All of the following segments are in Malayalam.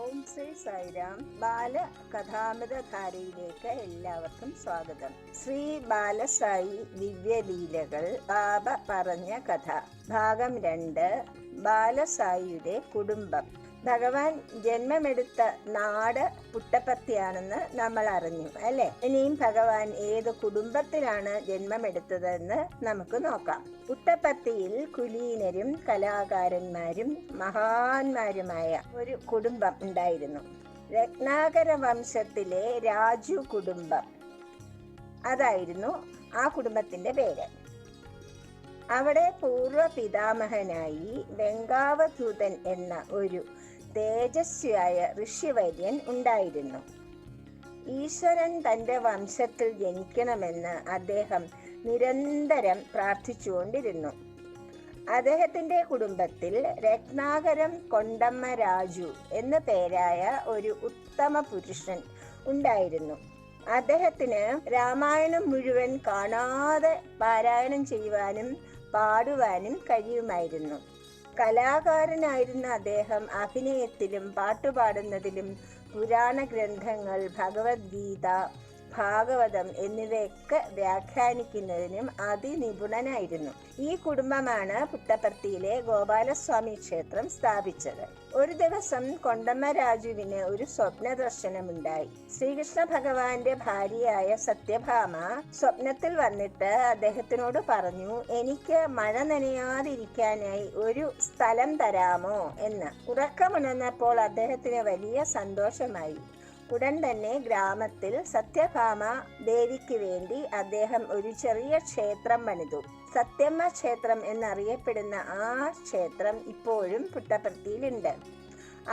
ഓം ശ്രീ സായിരാം. ബാലകഥാമൃതധാരയിലേക്ക് എല്ലാവർക്കും സ്വാഗതം. ശ്രീ ബാലസായി ദിവ്യലീലകൾ ബാബ പറഞ്ഞ കഥ ഭാഗം 2. ബാലസായിയുടെ കുടുംബം. ഭഗവാൻ ജന്മമെടുത്ത നാട് പുട്ടപ്പർത്തിയാണെന്ന് നമ്മൾ അറിഞ്ഞു അല്ലെ. ഇനിയും ഭഗവാൻ ഏത് കുടുംബത്തിലാണ് ജന്മമെടുത്തതെന്ന് നമുക്ക് നോക്കാം. പുട്ടപ്പർത്തിയിൽ കുലീനരും കലാകാരന്മാരും മഹാന്മാരുമായ ഒരു കുടുംബം ഉണ്ടായിരുന്നു. രത്നാകര വംശത്തിലെ രാജു കുടുംബം, അതായിരുന്നു ആ കുടുംബത്തിന്റെ പേര്. അവിടെ പൂർവ പിതാമഹനായി വെങ്കാവധൂതൻ എന്ന ഒരു തേജസ്വിയായ ഋഷിവര്യൻ ഉണ്ടായിരുന്നു. ഈശ്വരൻ തന്റെ വംശത്തിൽ ജനിക്കണമെന്ന് അദ്ദേഹം നിരന്തരം പ്രാർത്ഥിച്ചുകൊണ്ടിരുന്നു. അദ്ദേഹത്തിന്റെ കുടുംബത്തിൽ രത്നാകരം കൊണ്ടമ്മ രാജു എന്നു പേരായ ഒരു ഉത്തമ പുരുഷൻ ഉണ്ടായിരുന്നു. അദ്ദേഹത്തിന് രാമായണം മുഴുവൻ കാണാതെ പാരായണം ചെയ്യുവാനും പാടുവാനും കഴിയുമായിരുന്നു. കലാകാരനായിരുന്ന അദ്ദേഹം അഭിനയത്തിലും പാട്ടുപാടുന്നതിലും പുരാണ ഗ്രന്ഥങ്ങൾ, ഭഗവത്ഗീത, ഭാഗവതം എന്നിവയൊക്കെ വ്യാഖ്യാനിക്കുന്നതിനും അതിനിപുണനായിരുന്നു. ഈ കുടുംബമാണ് പുട്ടപ്പർത്തിയിലെ ഗോപാലസ്വാമി ക്ഷേത്രം സ്ഥാപിച്ചത്. ഒരു ദിവസം കൊണ്ടമ്മ രാജുവിന് ഒരു സ്വപ്ന ദർശനമുണ്ടായി. ശ്രീകൃഷ്ണ ഭഗവാന്റെ ഭാര്യയായ സത്യഭാമ സ്വപ്നത്തിൽ വന്നിട്ട് അദ്ദേഹത്തിനോട് പറഞ്ഞു, എനിക്ക് മഴ നനയാതിരിക്കാനായി ഒരു സ്ഥലം തരാമോ എന്ന്. ഉറക്കമുണർന്നപ്പോൾ അദ്ദേഹത്തിന് വലിയ സന്തോഷമായി. ഉടൻ തന്നെ ഗ്രാമത്തിൽ സത്യഭാമ ദേവിക്ക് വേണ്ടി അദ്ദേഹം ഒരു ചെറിയ ക്ഷേത്രം പണിതു. സത്യമ്മ ക്ഷേത്രം എന്നറിയപ്പെടുന്ന ആ ക്ഷേത്രം ഇപ്പോഴും പുട്ടപ്പർത്തിയിലുണ്ട്.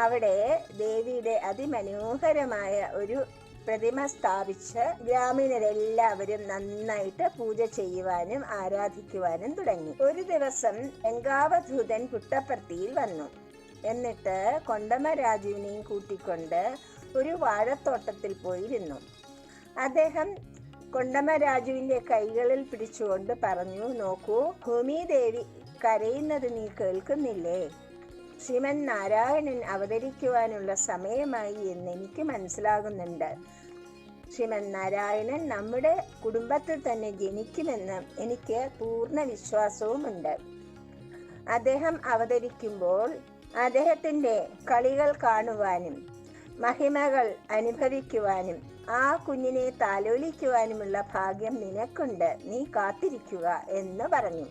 അവിടെ ദേവിയുടെ അതിമനോഹരമായ ഒരു പ്രതിമ സ്ഥാപിച്ച് ഗ്രാമീണരെല്ലാവരും നന്നായിട്ട് പൂജ ചെയ്യുവാനും ആരാധിക്കുവാനും തുടങ്ങി. ഒരു ദിവസം വെങ്കാവധൂതൻ പുട്ടപ്പർത്തിയിൽ വന്നു. എന്നിട്ട് കൊണ്ടമ്മ രാജുവിനെയും കൂട്ടിക്കൊണ്ട് ഒരു വാഴത്തോട്ടത്തിൽ പോയിരുന്നു. അദ്ദേഹം കൊണ്ടമ്മ രാജുവിന്റെ കൈകളിൽ പിടിച്ചുകൊണ്ട് പറഞ്ഞു, നോക്കൂ, ഭൂമിദേവി കരയുന്നത് നീ കേൾക്കുന്നില്ലേ? ശ്രീമൻ നാരായണൻ അവതരിക്കുവാനുള്ള സമയമായി എന്ന് എനിക്ക് മനസ്സിലാകുന്നുണ്ട്. ശ്രീമൻ നാരായണൻ നമ്മുടെ കുടുംബത്തിൽ തന്നെ ജനിക്കുമെന്ന് എനിക്ക് പൂർണ്ണ വിശ്വാസവുമുണ്ട്. അദ്ദേഹം അവതരിക്കുമ്പോൾ അദ്ദേഹത്തിന്റെ കളികൾ കാണുവാനും മഹിമകൾ അനുഭവിക്കുവാനും ആ കുഞ്ഞിനെ താലോലിക്കുവാനുമുള്ള ഭാഗ്യം നിനക്കുണ്ട്. നീ കാത്തിരിക്കുക എന്ന് പറഞ്ഞു.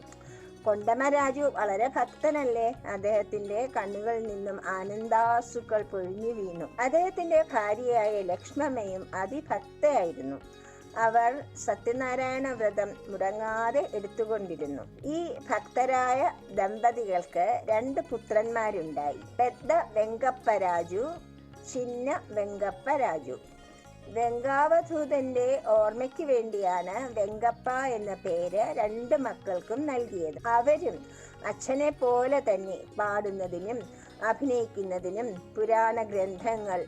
കൊണ്ടമ്മ രാജു വളരെ ഭക്തനല്ലേ. അദ്ദേഹത്തിന്റെ കണ്ണുകളിൽ നിന്നും ആനന്ദാശ്രുക്കൾ പൊഴിഞ്ഞു വീണു. അദ്ദേഹത്തിന്റെ ഭാര്യയായ ലക്ഷ്മമ്മയും അതിഭക്തയായിരുന്നു. അവർ സത്യനാരായണ വ്രതം മുടങ്ങാതെ എടുത്തുകൊണ്ടിരുന്നു. ഈ ഭക്തരായ ദമ്പതികൾക്ക് 2 പുത്രന്മാരുണ്ടായി. പെദ്ദ വെങ്കപ്പ രാജു, ചിന്ന വെങ്കപ്പ രാജു. വെങ്കാവധൂതന്റെ ഓർമ്മയ്ക്ക് വേണ്ടിയാണ് വെങ്കപ്പ എന്ന പേര് 2 മക്കൾക്കും നൽകിയത്. അവരും അച്ഛനെ പോലെ തന്നെ പാടുന്നതിനും അഭിനയിക്കുന്നതിനും പുരാണ ഗ്രന്ഥങ്ങൾ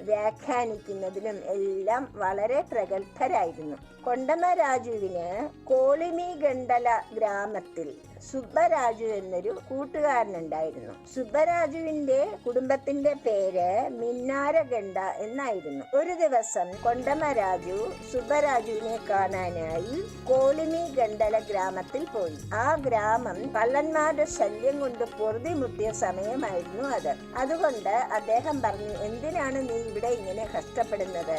വ്യാഖ്യാനിക്കുന്നതിലും എല്ലാം വളരെ പ്രഗത്ഭരായിരുന്നു. കൊണ്ടമ്മ രാജുവിന് കോളിമിഗണ്ടല ഗ്രാമത്തിൽ സുബ്ബരാജു എന്നൊരു കൂട്ടുകാരനുണ്ടായിരുന്നു. സുബ്ബരാജുവിന്റെ കുടുംബത്തിന്റെ പേര് മിന്നാരഗണ്ട എന്നായിരുന്നു. ഒരു ദിവസം കൊണ്ടമ്മ രാജു സുബ്ബരാജുവിനെ കാണാനായി കോളിമിഗണ്ടല ഗ്രാമത്തിൽ പോയി. ആ ഗ്രാമം കള്ളന്മാരുടെ ശല്യം കൊണ്ട് പൊറുതിമുട്ടിയ സമയമായിരുന്നു അത്. അതുകൊണ്ട് അദ്ദേഹം പറഞ്ഞു, എന്തിനാണ് നീ ഇവിടെ ഇങ്ങനെ കഷ്ടപ്പെടുന്നത്?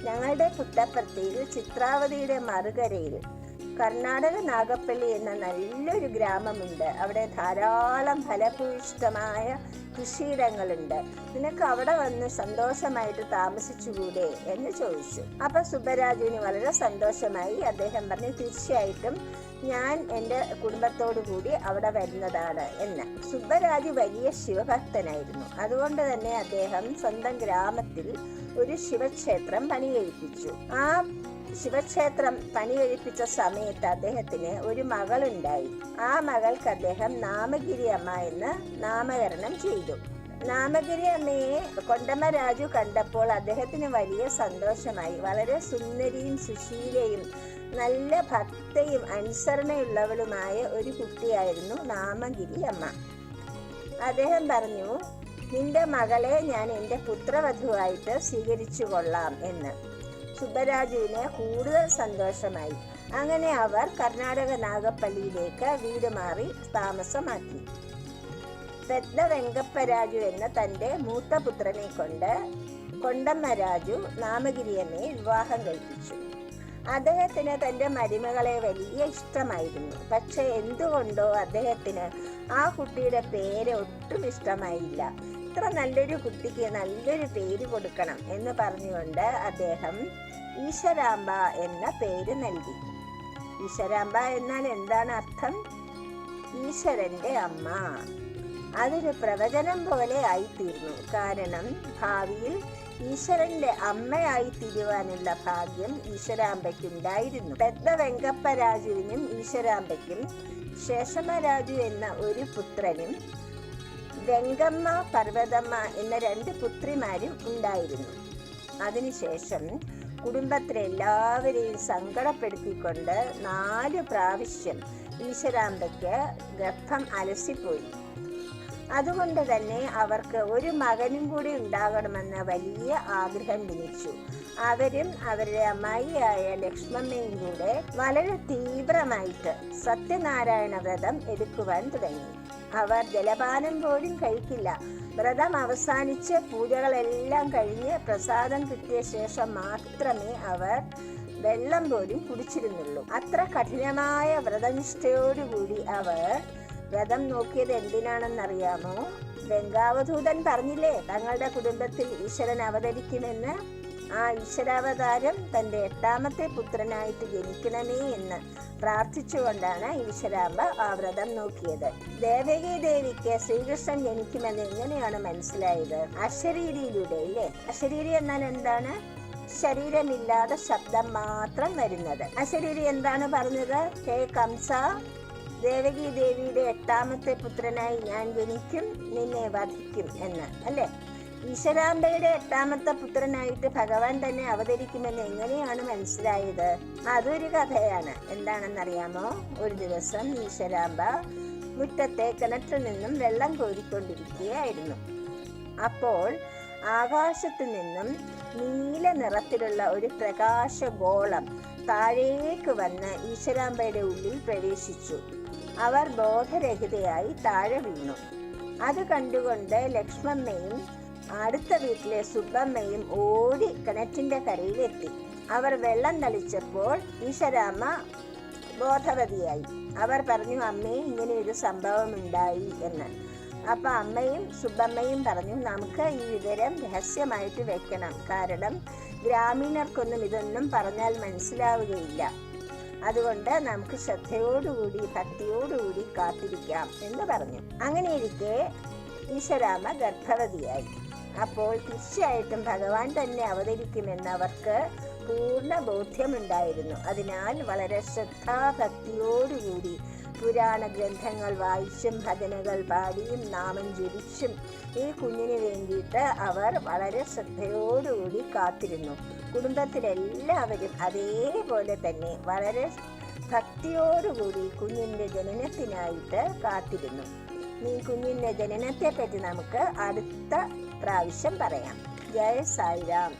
ഞങ്ങളുടെ പുട്ടപ്പർത്തിയിൽ ചിത്രാവതിയുടെ മറുകരയിൽ കർണാടക നാഗപ്പള്ളി എന്ന നല്ലൊരു ഗ്രാമമുണ്ട്. അവിടെ ധാരാളം ഫലഭൂയിഷ്ടമായ കൃഷിയിടങ്ങളുണ്ട്. നിനക്ക് അവിടെ വന്ന് സന്തോഷമായിട്ട് താമസിച്ചുകൂടെ എന്ന് ചോദിച്ചു. അപ്പൊ സുബ്ബരാജുവിന് വളരെ സന്തോഷമായി. അദ്ദേഹം പറഞ്ഞു, തീർച്ചയായിട്ടും ഞാൻ എൻ്റെ കുടുംബത്തോടു കൂടി അവിടെ വരുന്നതാണ് എന്ന്. സുബ്ബരാജു വലിയ ശിവഭക്തനായിരുന്നു. അതുകൊണ്ട് തന്നെ അദ്ദേഹം സ്വന്തം ഗ്രാമത്തിൽ ഒരു ശിവക്ഷേത്രം പണികഴിപ്പിച്ചു. ആ ശിവക്ഷേത്രം പണികഴിപ്പിച്ച സമയത്ത് അദ്ദേഹത്തിന് ഒരു മകളുണ്ടായി. ആ മകൾക്ക് അദ്ദേഹം നാമഗിരി അമ്മ എന്ന് നാമകരണം ചെയ്തു. നാമഗിരി അമ്മയെ കൊണ്ടമ്മ രാജു കണ്ടപ്പോൾ അദ്ദേഹത്തിന് വലിയ സന്തോഷമായി. വളരെ സുന്ദരിയും സുശീലയും നല്ല ഭക്തയും അനുസരണയുള്ളവളുമായ ഒരു കുട്ടിയായിരുന്നു നാമഗിരി അമ്മ. അദ്ദേഹം പറഞ്ഞു, നിന്റെ മകളെ ഞാൻ എൻ്റെ പുത്രവധുവായിട്ട് സ്വീകരിച്ചു കൊള്ളാം എന്ന്. സുബ്ബരാജുവിന് കൂടുതൽ സന്തോഷമായി. അങ്ങനെ അവർ കർണാടക നാഗപ്പള്ളിയിലേക്ക് വീട് മാറി താമസമാക്കി. പെദ്ദ വെങ്കപ്പരാജു എന്ന തൻ്റെ മൂത്ത പുത്രനെ കൊണ്ട് കൊണ്ടമ്മ രാജു നാമഗിരിയമ്മയെ വിവാഹം കഴിപ്പിച്ചു. അദ്ദേഹത്തിന് തൻ്റെ മരുമകളെ വലിയ ഇഷ്ടമായിരുന്നു. പക്ഷെ എന്തുകൊണ്ടോ അദ്ദേഹത്തിന് ആ കുട്ടിയുടെ പേര് ഒട്ടും ഇഷ്ടമായില്ല. ഇത്ര നല്ലൊരു കുട്ടിക്ക് നല്ലൊരു പേര് കൊടുക്കണം എന്ന് പറഞ്ഞുകൊണ്ട് അദ്ദേഹം ഈശ്വരാംബ എന്ന പേര് നൽകി. ഈശ്വരാംബ എന്നാൽ എന്താണ് അർത്ഥം? ഈശ്വരന്റെ അമ്മ. അതൊരു പ്രവചനം പോലെ ആയിത്തീർന്നു. കാരണം ഭാവിയിൽ ഈശ്വരന്റെ അമ്മയായി തീരുവാനുള്ള ഭാഗ്യം ഈശ്വരാംബയ്ക്കുണ്ടായിരുന്നു. പെദ്ദ വെങ്കപ്പരാജുവിനും ഈശ്വരാംബയ്ക്കും ശേഷമരാജു എന്ന ഒരു പുത്രനും വെങ്കമ്മ പർവതമ്മ എന്ന 2 പുത്രിമാരും ഉണ്ടായിരുന്നു. അതിനുശേഷം കുടുംബത്തിലെ എല്ലാവരെയും സങ്കടപ്പെടുത്തിക്കൊണ്ട് 4 പ്രാവശ്യം ഈശ്വരാംബയ്ക്ക് ഗർഭം അലസിപ്പോയി. അതുകൊണ്ട് തന്നെ അവർക്ക് ഒരു മകനും കൂടി ഉണ്ടാകണമെന്ന് വലിയ ആഗ്രഹം ജനിച്ചു. അവരും അവരുടെ അമ്മായിയായ ലക്ഷ്മമ്മയും കൂടെ വളരെ തീവ്രമായിട്ട് സത്യനാരായണ വ്രതം എടുക്കുവാൻ തുടങ്ങി. അവർ ജലപാനം പോലും കഴിക്കില്ല. വ്രതം അവസാനിച്ച് പൂജകളെല്ലാം കഴിഞ്ഞ് പ്രസാദം കിട്ടിയ ശേഷം മാത്രമേ അവർ വെള്ളം പോലും കുടിച്ചിരുന്നുള്ളൂ. അത്ര കഠിനമായ വ്രതനിഷ്ഠയോടുകൂടി അവർ വ്രതം നോക്കിയത് എന്തിനാണെന്നറിയാമോ? ഗംഗാവധൂതൻ പറഞ്ഞില്ലേ തങ്ങളുടെ കുടുംബത്തിൽ ഈശ്വരൻ അവതരിക്കുമെന്ന്. ആ ഈശ്വരാവതാരം തൻ്റെ 8ാമത്തെ പുത്രനായിട്ട് ജനിക്കണമേ എന്ന് പ്രാർത്ഥിച്ചുകൊണ്ടാണ് ഈശ്വരാംബ ആ വ്രതം നോക്കിയത്. ദേവകി ദേവിക്ക് ശ്രീകൃഷ്ണൻ ജനിക്കുമെന്ന് എങ്ങനെയാണ് മനസ്സിലായത്? അശരീരിയിലൂടെ ഇല്ലേ? അശരീരി എന്നാൽ എന്താണ്? ശരീരമില്ലാതെ ശബ്ദം മാത്രം വരുന്നത്. അശരീരി എന്താണ് പറഞ്ഞത്? ഹേ കംസ, ദേവകി ദേവിയുടെ 8ാമത്തെ പുത്രനായി ഞാൻ ജനിക്കും, നിന്നെ വധിക്കും എന്ന് അല്ലേ? ഈശ്വരാംബയുടെ 8ാമത്തെ പുത്രനായിട്ട് ഭഗവാൻ തന്നെ അവതരിക്കുമെന്ന് എങ്ങനെയാണ് മനസ്സിലായത്? അതൊരു കഥയാണ്. എന്താണെന്നറിയാമോ? ഒരു ദിവസം ഈശ്വരാംബ മുറ്റത്തെ കിണറ്റിൽ നിന്നും വെള്ളം കോരിക്കൊണ്ടിരിക്കുകയായിരുന്നു. അപ്പോൾ ആകാശത്തു നിന്നും നീല നിറത്തിലുള്ള ഒരു പ്രകാശഗോളം താഴേക്ക് വന്ന് ഈശ്വരാംബയുടെ ഉള്ളിൽ പ്രവേശിച്ചു. അവർ ബോധരഹിതയായി താഴെ വീണു. അത് കണ്ടുകൊണ്ട് ലക്ഷ്മമ്മയും അടുത്ത വീട്ടിലെ സുബ്ബമ്മയും ഓടി കിണറ്റിന്റെ കരയിലെത്തി. അവർ വെള്ളം തളിച്ചപ്പോൾ ഈശ്വരാമ്മ ബോധവതിയായി. അവർ പറഞ്ഞു, അമ്മേ, ഇങ്ങനെ ഒരു സംഭവം ഉണ്ടായി എന്ന്. അപ്പൊ അമ്മയും സുബ്ബമ്മയും പറഞ്ഞു, നമുക്ക് ഈ വിവരം രഹസ്യമായിട്ട് വെക്കണം. കാരണം ഗ്രാമീണർക്കൊന്നും ഇതൊന്നും പറഞ്ഞാൽ മനസ്സിലാവുകയില്ല. അതുകൊണ്ട് നമുക്ക് ശ്രദ്ധയോടുകൂടി ഭക്തിയോടുകൂടി കാത്തിരിക്കാം എന്ന് പറഞ്ഞു. അങ്ങനെയിരിക്കെ ഈശ്വരാമ്മ ഗർഭവതിയായി. അപ്പോൾ തീർച്ചയായിട്ടും ഭഗവാൻ തന്നെ അവതരിക്കുമെന്ന് അവർക്ക് പൂർണ്ണ ബോധ്യമുണ്ടായിരുന്നു. അതിനാൽ വളരെ ശ്രദ്ധാഭക്തിയോടുകൂടി പുരാണ ഗ്രന്ഥങ്ങൾ വായിച്ചും ഭജനകൾ പാടിയും നാമം ജപിച്ചും ഈ കുഞ്ഞിന് വേണ്ടിയിട്ട് അവർ വളരെ ശ്രദ്ധയോടുകൂടി കാത്തിരുന്നു. കുടുംബത്തിലെല്ലാവരും അതേപോലെ തന്നെ വളരെ ഭക്തിയോടുകൂടി കുഞ്ഞിൻ്റെ ജനനത്തിനായിട്ട് കാത്തിരുന്നു. ഈ കുഞ്ഞിൻ്റെ ജനനത്തെ പറ്റി നമുക്ക് അടുത്ത പ്രാവശ്യം പറയാം. ജയ സായിരാം.